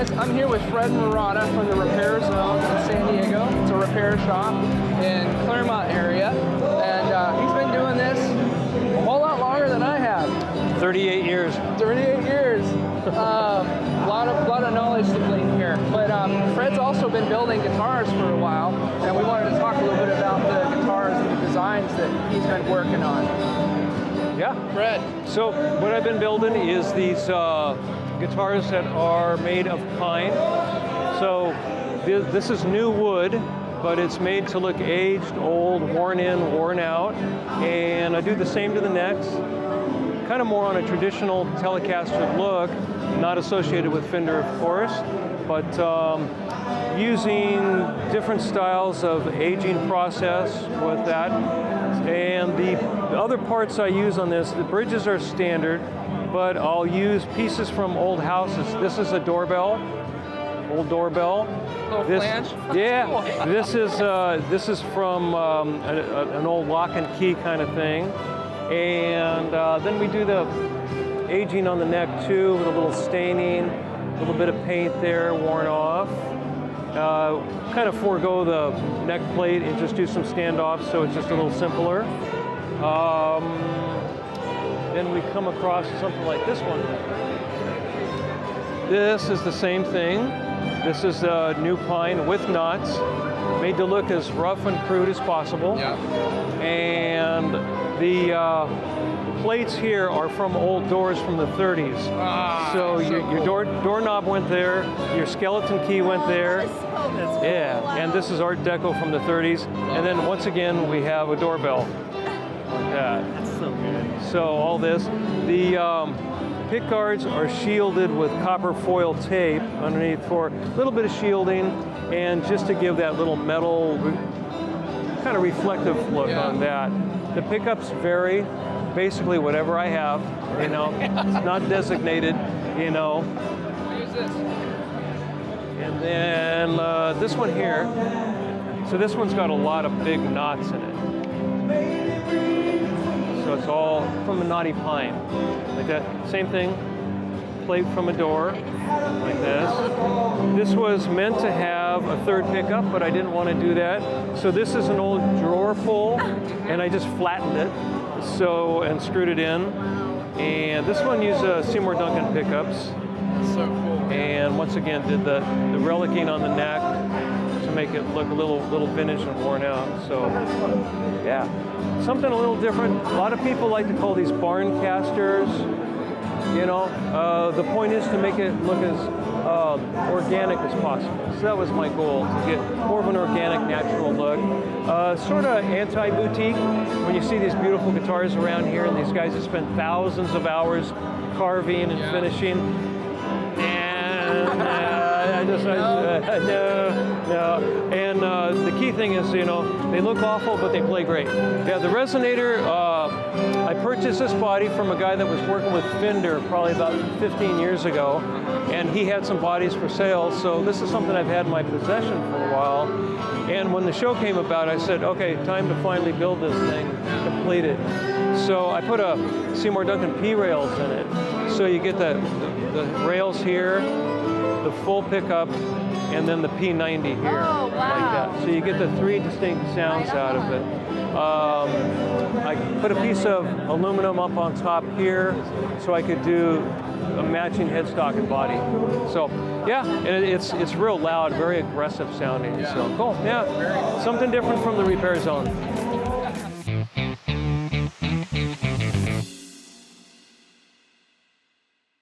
guys, I'm here with Fred Marotta from the Repair Zone in San Diego. It's a repair shop in Claremont area, and he's been doing this a whole lot longer than I have. 38 years. 38 years. A lot of knowledge to glean here. But Fred's also been building guitars for a while, and we wanted to talk a little bit about the guitars and the designs that he's been working on. Yeah. Fred. So what I've been building is these guitars that are made of pine. So this is new wood, but it's made to look aged, old, worn in, worn out. And I do the same to the necks, kind of more on a traditional Telecaster look, not associated with Fender, of course, but using different styles of aging process with that. And the other parts I use on this, the bridges are standard, but I'll use pieces from old houses. This is a doorbell, old doorbell. Little flange? Yeah, this is from an old lock and key kind of thing. And then we do the aging on the neck too, with a little staining, a little bit of paint there worn off. Kind of forego the neck plate and just do some standoffs, so it's just a little simpler. Then we come across something like this one. This is the same thing. This is new pine with knots, made to look as rough and crude as possible. Yeah. And the plates here are from old doors from the 30s. So your doorknob went there, your skeleton key went there. Yeah, and this is Art Deco from the 30s. And then once again, we have a doorbell like that. That's so good. So all this, the pick guards are shielded with copper foil tape underneath for a little bit of shielding, and just to give that little metal kind of reflective look on that. The pickups vary, basically whatever I have, you know. It's not designated, you know. Use this. And then this one here, so this one's got a lot of big knots in it. So it's all from a knotty pine, like that. Same thing, plate from a door, like this. This was meant to have a third pickup, but I didn't want to do that. So this is an old drawer pull, and I just flattened it, and screwed it in. And this one used Seymour Duncan pickups. So cool. And once again, did the relicking on the neck to make it look a little vintage and worn out. So, yeah, something a little different. A lot of people like to call these Barncasters. You know, the point is to make it look as organic as possible. So that was my goal, to get more of an organic, natural look. Sort of anti-boutique. When you see these beautiful guitars around here, and these guys have spent thousands of hours carving and finishing. No. And the key thing is, you know, they look awful, but they play great. Yeah, the Resonator, I purchased this body from a guy that was working with Fender probably about 15 years ago, and he had some bodies for sale, so this is something I've had in my possession for a while. And when the show came about, I said, okay, time to finally build this thing, complete it. So I put a Seymour Duncan P-rails in it, so you get the rails here, the full pickup, and then the P90 here, like that. So you get the three distinct sounds out of it. I put a piece of aluminum up on top here, so I could do a matching headstock and body. So yeah, and it's real loud, very aggressive sounding. So cool. Yeah, something different from the Repair Zone.